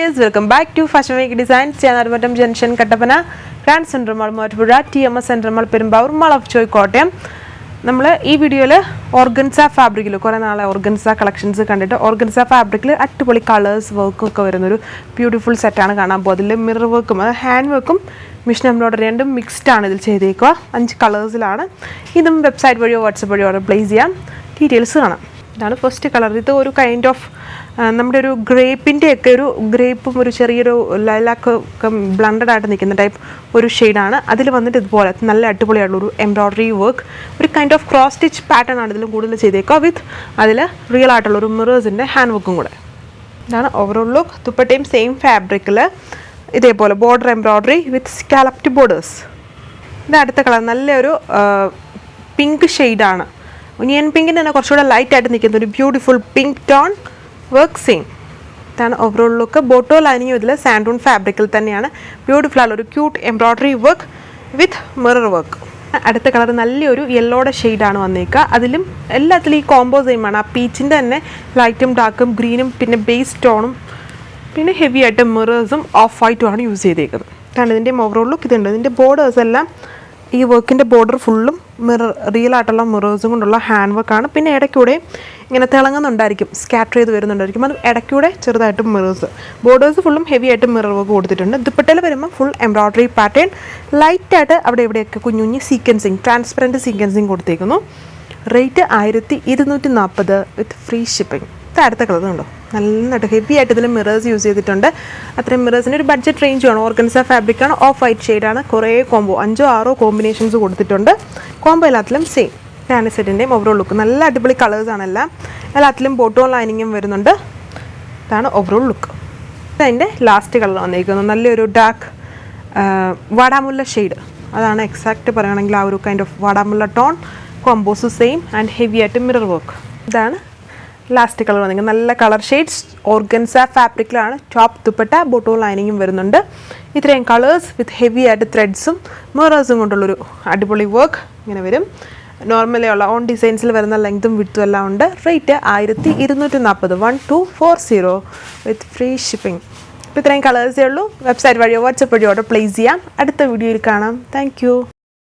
viewers, welcome back to Fashion Week Designs. Channel Junction Kattapana, Grand Central Mall Mottupuzha, TMS Central Mall Perumbavoor, Mall of Joy Kottayam. നമ്മൾ ഈ വീഡിയോയിൽ organza ഫാബ്രിക്കിൽ കുറേ നാളെ organza collections കണ്ടിട്ട് organza ഫാബ്രിക്കിൽ അടിപൊളി കളേഴ്സ് വർക്കും ഒക്കെ വരുന്നൊരു ബ്യൂട്ടിഫുൾ സെറ്റാണ് കാണാൻ പോകുന്നത്. ഇതിൽ മിറർ വർക്കും ഹാൻഡ് വർക്കും മിഷൻ എംബ്രോയ്ഡറി രണ്ടും മിക്സ്ഡ് ആണ് ഇതിൽ ചെയ്തേക്കുക. 5 കളേഴ്സിലാണ്. ഇതും വെബ്സൈറ്റ് വഴിയോ വാട്സപ്പ് വഴിയോ ഓർഡർ പ്ലേസ് ചെയ്യാം. ഡീറ്റെയിൽസ് കാണാം. ഇതാണ് ഫസ്റ്റ് കളർ. ഇത് ഒരു കൈൻഡ് ഓഫ് നമ്മുടെ ഒരു ഗ്രേപ്പിൻ്റെയൊക്കെ ഒരു ഗ്രേപ്പും ഒരു ചെറിയൊരു ലൈലാക്ക് ഒക്കെ ബ്ലണ്ടഡ് ആയിട്ട് നിൽക്കുന്ന ടൈപ്പ് ഒരു ഷെയ്ഡാണ്. അതിൽ വന്നിട്ട് ഇതുപോലെ നല്ല അടിപൊളിയായിട്ടുള്ളൊരു എംബ്രോയ്ഡറി വർക്ക്, ഒരു kind of cross stitch pattern ആണ് ഇതിലും കൂടുതൽ ചെയ്തേക്കുക. വിത്ത് അതിൽ റിയൽ ആയിട്ടുള്ളൊരു മിറേഴ്സിൻ്റെ ഹാൻഡ് വർക്കും കൂടെ. ഇതാണ് ഓവറോൾ ലുക്ക്. ദുപ്പട്ടയും സെയിം ഫാബ്രിക്കിൽ ഇതേപോലെ ബോർഡർ എംബ്രോയ്ഡറി വിത്ത് സ്കാലപ്ഡ് ബോർഡേഴ്സ്. ഇത് അടുത്ത കളർ നല്ലൊരു പിങ്ക് ഷെയ്ഡാണ്. ഒനിയൻ പിങ്കിൻ്റെ തന്നെ കുറച്ചുകൂടെ ലൈറ്റായിട്ട് നിൽക്കുന്ന ഒരു beautiful pink tone work same. ഇതാണ് ഓവറോൾ ലുക്ക്. ബോട്ടോ ലൈനിങ്ങും ഇതിൽ സാൻഡൂൺ ഫാബ്രിക്കിൽ തന്നെയാണ്. ബ്യൂട്ടിഫുൾ ആയുള്ള ഒരു cute embroidery work with mirror work. അടുത്ത കളർ നല്ലൊരു യെല്ലോയുടെ ഷെയ്ഡാണ് വന്നേക്കുക. അതിലും എല്ലാത്തിലും ഈ കോംബോ സെയിമാണ്. ആ പീച്ചിൻ്റെ തന്നെ ലൈറ്റും ഡാർക്കും ഗ്രീനും പിന്നെ ബേസ് ടോണും പിന്നെ ഹെവി ആയിട്ട് മിറേഴ്സും ഓഫ് വൈറ്റുമാണ് യൂസ് ചെയ്തേക്കുന്നത്. ഇതാണ് ഇതിൻ്റെ ഓവറോൾ ലുക്ക്. ഇതുണ്ട്. ഇതിൻ്റെ ബോർഡേഴ്സ് എല്ലാം ഈ വർക്കിൻ്റെ ബോർഡർ ഫുള്ളും മിറർ റിയൽ ആയിട്ടുള്ള മിറേഴ്സും കൊണ്ടുള്ള ഹാൻഡ് വർക്കാണ്. പിന്നെ ഇടയ്ക്കൂടെ ഇങ്ങനെ തിളങ്ങുന്നുണ്ടായിരിക്കും, സ്കാറ്റർ ചെയ്ത് വരുന്നുണ്ടായിരിക്കും. അത് ഇടയ്ക്കൂടെ ചെറുതായിട്ട് മിറേഴ്സ്. ബോർഡേഴ്സ് ഫുള്ളും ഹെവി ആയിട്ട് മിറർ വർക്ക് കൊടുത്തിട്ടുണ്ട്. ദുപ്പട്ടയിൽ വരുമ്പോൾ ഫുൾ എംബ്രോയ്ഡറി പാറ്റേൺ, ലൈറ്റായിട്ട് അവിടെ ഇവിടെയൊക്കെ കുഞ്ഞു കുഞ്ഞ് സീക്വൻസിങ്, ട്രാൻസ്പെറൻറ്റ് സീക്വൻസിങ് കൊടുത്തേക്കുന്നു. Rate 1240 with free shipping. ഇത് അടുത്ത കളർ ഉണ്ടോ, നന്നായിട്ട് ഹെവി ആയിട്ട് ഇതിൽ മിറേഴ്സ് യൂസ് ചെയ്തിട്ടുണ്ട്. അത്രയും മിറേഴ്സിൻ്റെ ഒരു ബഡ്ജറ്റ് റേഞ്ചാണ്. ഓർഗൻസ ഫാബ്രിക്കാണ്. ഓഫ് വൈറ്റ് ഷെയ്ഡാണ്. കുറേ കോംബോ 5-6 കോമ്പിനേഷൻസ് കൊടുത്തിട്ടുണ്ട്. കോംബോ എല്ലാത്തിലും സെയിം. ഇതാണ് സെറ്റിൻ്റെയും ഓവറോൾ ലുക്ക്. നല്ല അടിപൊളി കളേഴ്സാണ് എല്ലാം. എല്ലാത്തിലും ബോട്ടോ ലൈനിങ്ങും വരുന്നുണ്ട്. ഇതാണ് ഓവറോൾ ലുക്ക്. ഇതതിൻ്റെ ലാസ്റ്റ് കളർ വന്നിരിക്കുന്നത് നല്ലൊരു ഡാർക്ക് വാടാമുല്ല ഷെയ്ഡ്. അതാണ് എക്സാക്റ്റ് പറയുകയാണെങ്കിൽ ആ ഒരു കൈൻഡ് ഓഫ് വാടാമുല്ല tone. Combos same and heavy ആയിട്ട് മിറർ വർക്ക്. ഇതാണ് ലാസ്റ്റ് കളർ വന്നിരിക്കുന്നത്. നല്ല കളർ ഷെയ്ഡ്സ്. ഓർഗൻസ ഫാബ്രിക്കിലാണ്. ടോപ്പ് ദുപ്പട്ട ബോട്ടോ ലൈനിങ്ങും വരുന്നുണ്ട്. ഇത്രയും കളേഴ്സ് വിത്ത് ഹെവി ആയിട്ട് ത്രെഡ്സും മിറേഴ്സും കൊണ്ടുള്ളൊരു അടിപൊളി വർക്ക് ഇങ്ങനെ വരും. നോർമലി ഉള്ള ഓൺ ഡിസൈൻസിൽ വരുന്ന ലെങ്തും വിഡ്ത്തും എല്ലാം ഉണ്ട്. Rate 1240 1240 with free shipping. അപ്പോൾ ഇത്രയും കളേഴ്സേ ഉള്ളൂ. വെബ്സൈറ്റ് വഴിയോ വാട്സപ്പ് വഴിയോ ഓർഡർ പ്ലേസ് ചെയ്യാം. അടുത്ത വീഡിയോയിൽ കാണാം. താങ്ക്